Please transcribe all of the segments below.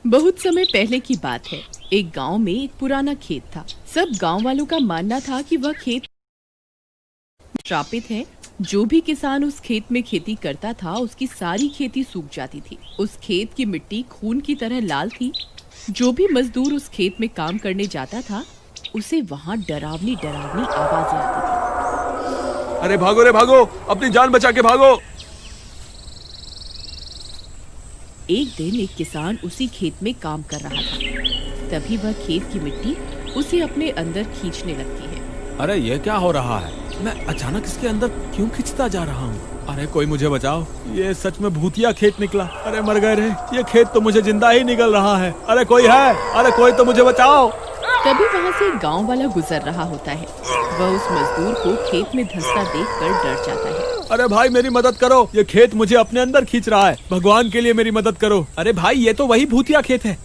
बहुत समय पहले की बात है। एक गांव में एक पुराना खेत था। सब गांव वालों का मानना था कि वह खेत श्रापित है। जो भी किसान उस खेत में खेती करता था उसकी सारी खेती सूख जाती थी। उस खेत की मिट्टी खून की तरह लाल थी। जो भी मजदूर उस खेत में काम करने जाता था उसे वहाँ डरावनी डरावनी आवाजें आती थी। अरे भागो रे भागो, अपनी जान बचा के भागो। एक दिन एक किसान उसी खेत में काम कर रहा था। तभी वह खेत की मिट्टी उसे अपने अंदर खींचने लगती है। अरे ये क्या हो रहा है? मैं अचानक इसके अंदर क्यों खिंचता जा रहा हूँ? अरे कोई मुझे बचाओ, ये सच में भूतिया खेत निकला। अरे मर गए रे, ये खेत तो मुझे जिंदा ही निकल रहा है। अरे कोई है? अरे कोई तो मुझे बचाओ। तभी वहाँ से एक गाँव वाला गुजर रहा होता है। वह उस मजदूर को खेत में धंसता देखकर डर जाता है। अरे भाई मेरी मदद करो, ये खेत मुझे अपने अंदर खींच रहा है। भगवान के लिए मेरी मदद करो। अरे भाई ये तो वही भूतिया खेत है।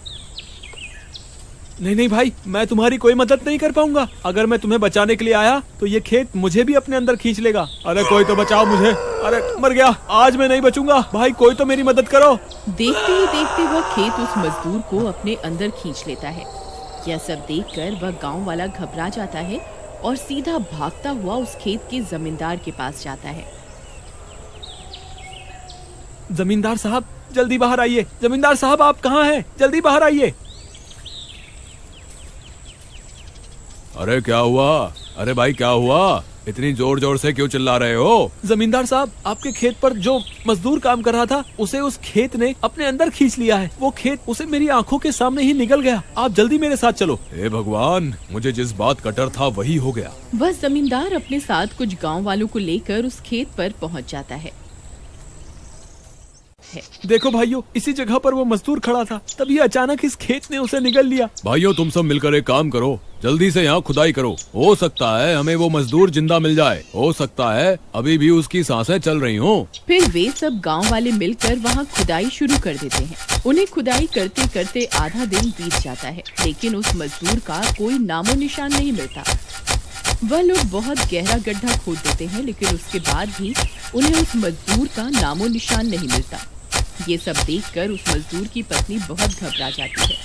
नहीं नहीं भाई, मैं तुम्हारी कोई मदद नहीं कर पाऊंगा। अगर मैं तुम्हें बचाने के लिए आया तो ये खेत मुझे भी अपने अंदर खींच लेगा। अरे कोई तो बचाओ मुझे। अरे मर गया, आज मैं नहीं बचूंगा। भाई कोई तो मेरी मदद करो। देखते ही देखते वह खेत उस मजदूर को अपने अंदर खींच लेता है। यह सब देखकर वह गाँव वाला घबरा जाता है और सीधा भागता हुआ उस खेत के जमींदार के पास जाता है। जमींदार साहब जल्दी बाहर आइए। जमींदार साहब आप कहाँ हैं? जल्दी बाहर आइए। अरे क्या हुआ? अरे भाई क्या हुआ? इतनी जोर जोर से क्यों चिल्ला रहे हो? जमींदार साहब आपके खेत पर जो मजदूर काम कर रहा था उसे उस खेत ने अपने अंदर खींच लिया है। वो खेत उसे मेरी आंखों के सामने ही निगल गया। आप जल्दी मेरे साथ चलो। हे भगवान, मुझे जिस बात का डर था वही हो गया। वह जमींदार अपने साथ कुछ गाँव वालों को लेकर उस खेत पर पहुँच जाता है। देखो भाइयों, इसी जगह पर वो मजदूर खड़ा था। तभी अचानक इस खेत ने उसे निगल लिया। भाइयों तुम सब मिलकर एक काम करो, जल्दी से यहाँ खुदाई करो। हो सकता है हमें वो मजदूर जिंदा मिल जाए। हो सकता है अभी भी उसकी सांसें चल रही हों। फिर वे सब गांव वाले मिलकर वहाँ खुदाई शुरू कर देते हैं। उन्हें खुदाई करते करते आधा दिन बीत जाता है, लेकिन उस मजदूर का कोई नामो निशान नहीं मिलता। वह लोग बहुत गहरा गड्ढा खोद देते हैं, लेकिन उसके बाद भी उन्हें उस मजदूर का नामो निशान नहीं मिलता। ये सब देखकर उस मजदूर की पत्नी बहुत घबरा जाती है।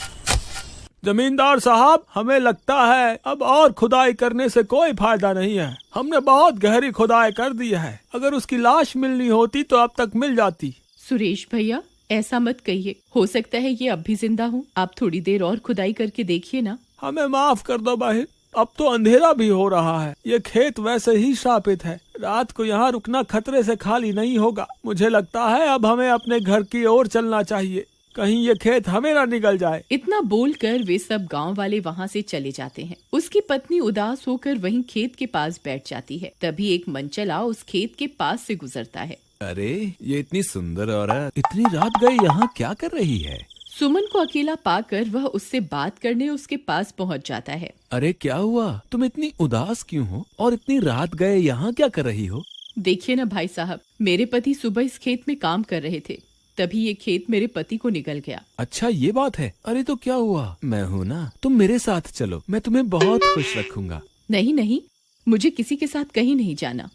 जमींदार साहब, हमें लगता है अब और खुदाई करने से कोई फायदा नहीं है। हमने बहुत गहरी खुदाई कर दी है। अगर उसकी लाश मिलनी होती तो अब तक मिल जाती। सुरेश भैया ऐसा मत कहिए, हो सकता है ये अब भी जिंदा हो। आप थोड़ी देर और खुदाई करके देखिए ना। हमें माफ कर दो बहन, अब तो अंधेरा भी हो रहा है। ये खेत वैसे ही श्रापित है। रात को यहाँ रुकना खतरे से खाली नहीं होगा। मुझे लगता है अब हमें अपने घर की ओर चलना चाहिए, कहीं ये खेत हमें ना निगल जाए। इतना बोलकर वे सब गांव वाले वहाँ से चले जाते हैं। उसकी पत्नी उदास होकर वहीं खेत के पास बैठ जाती है। तभी एक मनचला उस खेत के पास से गुजरता है। अरे ये इतनी सुंदर औरत इतनी रात गए यहाँ क्या कर रही है? सुमन को अकेला पाकर वह उससे बात करने उसके पास पहुंच जाता है। अरे क्या हुआ? तुम इतनी उदास क्यों हो और इतनी रात गए यहाँ क्या कर रही हो? देखिए ना भाई साहब, मेरे पति सुबह इस खेत में काम कर रहे थे, तभी ये खेत मेरे पति को निगल गया। अच्छा ये बात है। अरे तो क्या हुआ? मैं हूँ ना, तुम मेरे साथ चलो, मैं तुम्हें बहुत खुश रखूंगा। नहीं नहीं, मुझे किसी के साथ कहीं नहीं जाना।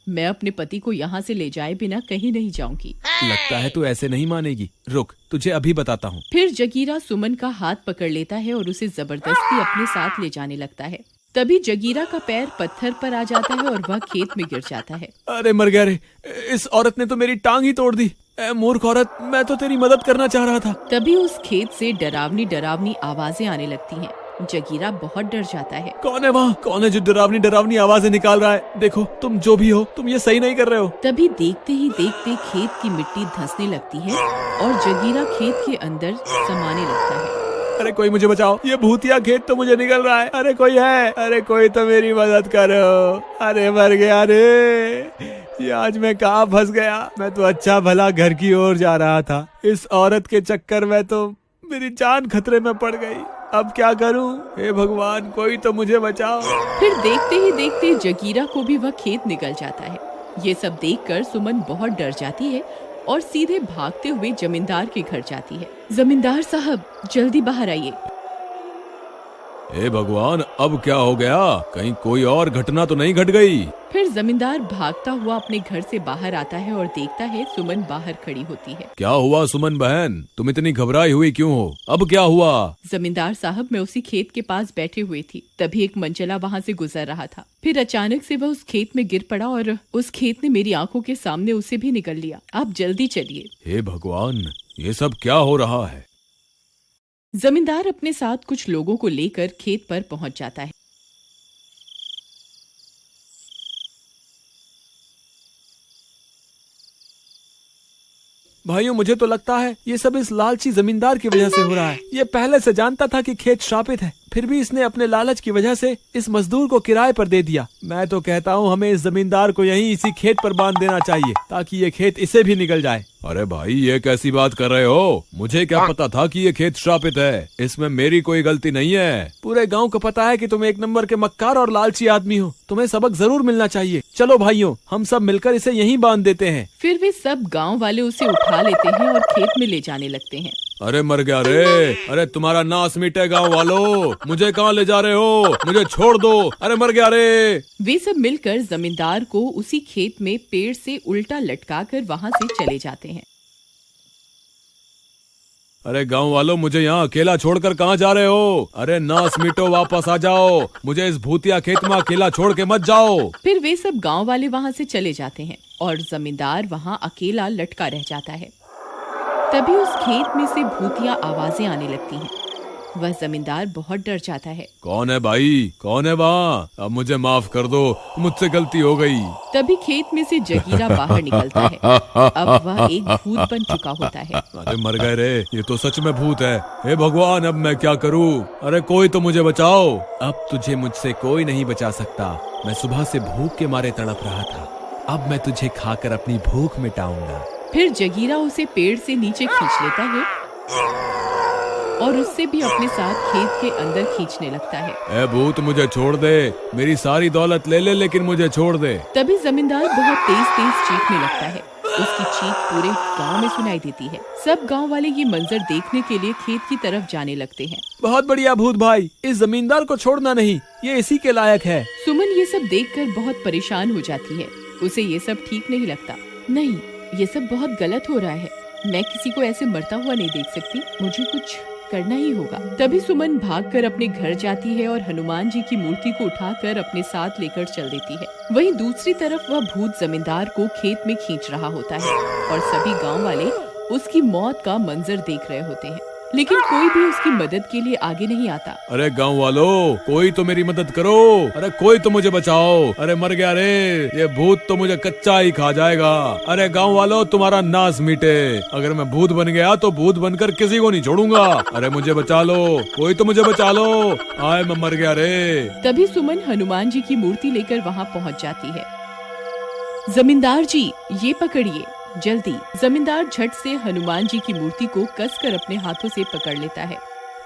मैं अपने पति को यहाँ से ले जाए बिना कहीं नहीं जाऊंगी। लगता है तू ऐसे नहीं मानेगी। रुक, तुझे अभी बताता हूँ। फिर जगीरा सुमन का हाथ पकड़ लेता है और उसे जबरदस्ती अपने साथ ले जाने लगता है। तभी जगीरा का पैर पत्थर पर आ जाता है और वह खेत में गिर जाता है। अरे मर गया रे, इस औरत ने तो मेरी टांग ही तोड़ दी। मूर्ख औरत, मैं तो तेरी मदद करना चाह रहा था। तभी उस खेत से डरावनी डरावनी आवाजें आने लगती हैं। जगीरा बहुत डर जाता है। कौन है वहाँ? कौन है जो डरावनी डरावनी आवाजें निकाल रहा है? देखो तुम जो भी हो, तुम ये सही नहीं कर रहे हो। तभी देखते ही देखते खेत की मिट्टी धंसने लगती है और जगीरा खेत के अंदर समाने लगता है। अरे कोई मुझे बचाओ, ये भूतिया खेत तो मुझे निकल रहा है। अरे कोई है? अरे कोई तो मेरी मदद करो। अरे मर गया रे, ये आज मैं कहाँ फंस गया। मैं तो अच्छा भला घर की ओर जा रहा था, इस औरत के चक्कर में तो मेरी जान खतरे में पड़ गई। अब क्या करूं? हे भगवान, कोई तो मुझे बचाओ। फिर देखते ही देखते जगीरा को भी वह खेत निकल जाता है। ये सब देखकर सुमन बहुत डर जाती है और सीधे भागते हुए जमींदार के घर जाती है। जमींदार साहब जल्दी बाहर आइए। हे भगवान, अब क्या हो गया? कहीं कोई और घटना तो नहीं घट गई? फिर जमींदार भागता हुआ अपने घर से बाहर आता है और देखता है सुमन बाहर खड़ी होती है। क्या हुआ सुमन बहन, तुम इतनी घबराई हुई क्यों हो? अब क्या हुआ? जमींदार साहब, मैं उसी खेत के पास बैठे हुए थी, तभी एक मंचला वहाँ से गुजर रहा था। फिर अचानक से वह उस खेत में गिर पड़ा और उस खेत ने मेरी आंखों के सामने उसे भी निगल लिया। आप जल्दी चलिए। हे भगवान, ये सब क्या हो रहा है? जमींदार अपने साथ कुछ लोगों को लेकर खेत पर पहुंच जाता है। भाइयों, मुझे तो लगता है ये सब इस लालची जमींदार की वजह से हो रहा है। ये पहले से जानता था कि खेत श्रापित है, फिर भी इसने अपने लालच की वजह से इस मजदूर को किराए पर दे दिया। मैं तो कहता हूँ हमें इस जमींदार को यहीं इसी खेत पर बांध देना चाहिए ताकि ये खेत इसे भी निगल जाए। अरे भाई, ये कैसी बात कर रहे हो? मुझे क्या पता था कि ये खेत श्रापित है? इसमें मेरी कोई गलती नहीं है। पूरे गांव को पता है कि तुम एक नंबर के मक्कार और लालची आदमी हो। तुम्हें सबक जरूर मिलना चाहिए। चलो भाइयों, हम सब मिलकर इसे यहीं बांध देते हैं। फिर वे सब गांव वाले उसे उठा लेते हैं और खेत में ले जाने लगते हैं। अरे मर गया रे! अरे तुम्हारा नाश मिटे गांव वालों, मुझे कहाँ ले जा रहे हो? मुझे छोड़ दो! अरे मर गया रे! वे सब मिलकर जमींदार को उसी खेत में पेड़ से उल्टा लटकाकर वहाँ से चले जाते हैं। अरे गांव वालों, मुझे यहाँ अकेला छोड़कर कहाँ जा रहे हो? अरे नाश मिटो, वापस आ जाओ। मुझे इस भूतिया खेत में अकेला छोड़ के मत जाओ। फिर वे सब गांव वाले वहाँ से चले जाते हैं और जमींदार वहाँ अकेला लटका रह जाता है। तभी उस खेत में से भूतिया आवाजें आने लगती हैं। वह जमींदार बहुत डर जाता है। कौन है भाई? कौन है वहाँ? अब मुझे माफ कर दो, मुझसे गलती हो गई। तभी खेत में से जगीरा बाहर निकलता है। अब वह एक भूत बन चुका होता है। अरे मर गए रे, ये तो सच में भूत है। हे भगवान, अब मैं क्या करूँ? अरे कोई तो मुझे बचाओ। अब तुझे मुझसे कोई नहीं बचा सकता। मैं सुबह से भूख के मारे तड़प रहा था। अब मैं तुझे खाकर अपनी भूख मिटाऊंगा। फिर जगीरा उसे पेड़ से नीचे खींच लेता है और उससे भी अपने साथ खेत के अंदर खींचने लगता है। ए भूत, मुझे छोड़ दे। मेरी सारी दौलत ले ले, लेकिन मुझे छोड़ दे। तभी जमींदार बहुत तेज तेज चीखने लगता है। उसकी चीख पूरे गांव में सुनाई देती है। सब गांव वाले ये मंजर देखने के लिए खेत की तरफ जाने लगते हैं। बहुत बढ़िया भूत भाई, इस जमींदार को छोड़ना नहीं, ये इसी के लायक है। सुमन ये सब देखकर बहुत परेशान हो जाती है। उसे ये सब ठीक नहीं लगता। नहीं, ये सब बहुत गलत हो रहा है। मैं किसी को ऐसे मरता हुआ नहीं देख सकती। मुझे कुछ करना ही होगा। तभी सुमन भागकर अपने घर जाती है और हनुमान जी की मूर्ति को उठाकर अपने साथ लेकर चल देती है। वहीं दूसरी तरफ वह भूत जमींदार को खेत में खींच रहा होता है और सभी गांव वाले उसकी मौत का मंजर देख रहे होते हैं, लेकिन कोई भी उसकी मदद के लिए आगे नहीं आता। अरे गांव वालों, कोई तो मेरी मदद करो। अरे कोई तो मुझे बचाओ। अरे मर गया रे, ये भूत तो मुझे कच्चा ही खा जाएगा। अरे गांव वालों, तुम्हारा नाश मिटे। अगर मैं भूत बन गया तो भूत बनकर किसी को नहीं छोड़ूंगा। अरे मुझे बचा लो, कोई तो मुझे बचा लो। आए, मैं मर गया रे। तभी सुमन हनुमान जी की मूर्ति लेकर वहाँ पहुँच जाती है। जमींदार जी, ये पकड़िए जल्दी। जमींदार झट से हनुमान जी की मूर्ति को कसकर अपने हाथों से पकड़ लेता है।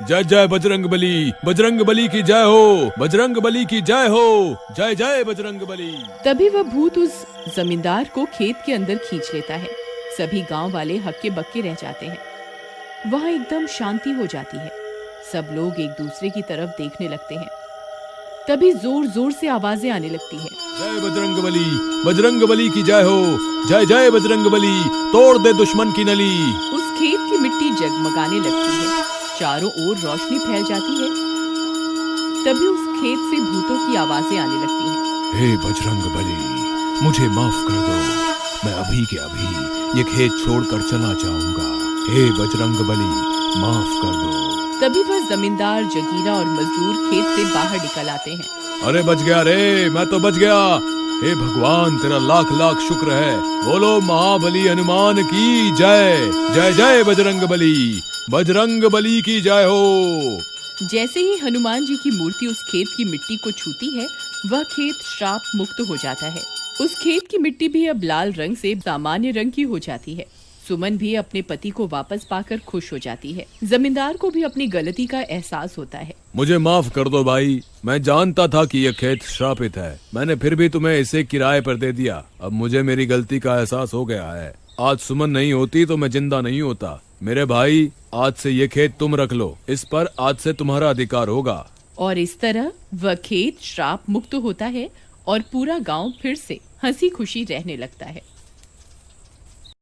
जय जय बजरंग बली, बजरंग बली की जय हो, बजरंग बली की जय हो, जय जय बजरंग बली। तभी वह भूत उस जमींदार को खेत के अंदर खींच लेता है। सभी गांव वाले हक्के बक्के रह जाते हैं। वहाँ एकदम शांति हो जाती है। सब लोग एक दूसरे की तरफ देखने लगते हैं। तभी जोर जोर से आवाजें आने लगती है। जय बजरंग बली, बजरंग बली की जय हो, जय जय बजरंग बली, तोड़ दे दुश्मन की नली। उस खेत की मिट्टी जगमगाने लगती है। चारों ओर रोशनी फैल जाती है। तभी उस खेत से भूतों की आवाजें आने लगती हैं। हे बजरंग बली, मुझे माफ कर दो। मैं अभी के अभी ये खेत छोड़कर चला जाऊंगा। हे बजरंग बली, माफ कर दो। तभी वह जमींदार, जगीरा और मजदूर खेत से बाहर निकल आते हैं। अरे बच गया रे, मैं तो बच गया। हे भगवान, तेरा लाख लाख शुक्र है। बोलो महाबली हनुमान की जय, जय जय बजरंग बली, बजरंग बली की जय हो। जैसे ही हनुमान जी की मूर्ति उस खेत की मिट्टी को छूती है, वह खेत श्राप मुक्त हो जाता है। उस खेत की मिट्टी भी अब लाल रंग से सामान्य रंग की हो जाती है। सुमन भी अपने पति को वापस पाकर खुश हो जाती है। जमींदार को भी अपनी गलती का एहसास होता है। मुझे माफ कर दो भाई, मैं जानता था कि यह खेत श्रापित है। मैंने फिर भी तुम्हें इसे किराए पर दे दिया। अब मुझे मेरी गलती का एहसास हो गया है। आज सुमन नहीं होती तो मैं जिंदा नहीं होता। मेरे भाई, आज से ये खेत तुम रख लो। इस पर आज से तुम्हारा अधिकार होगा। और इस तरह वह खेत श्राप मुक्त होता है और पूरा गांव फिर से हंसी खुशी रहने लगता है।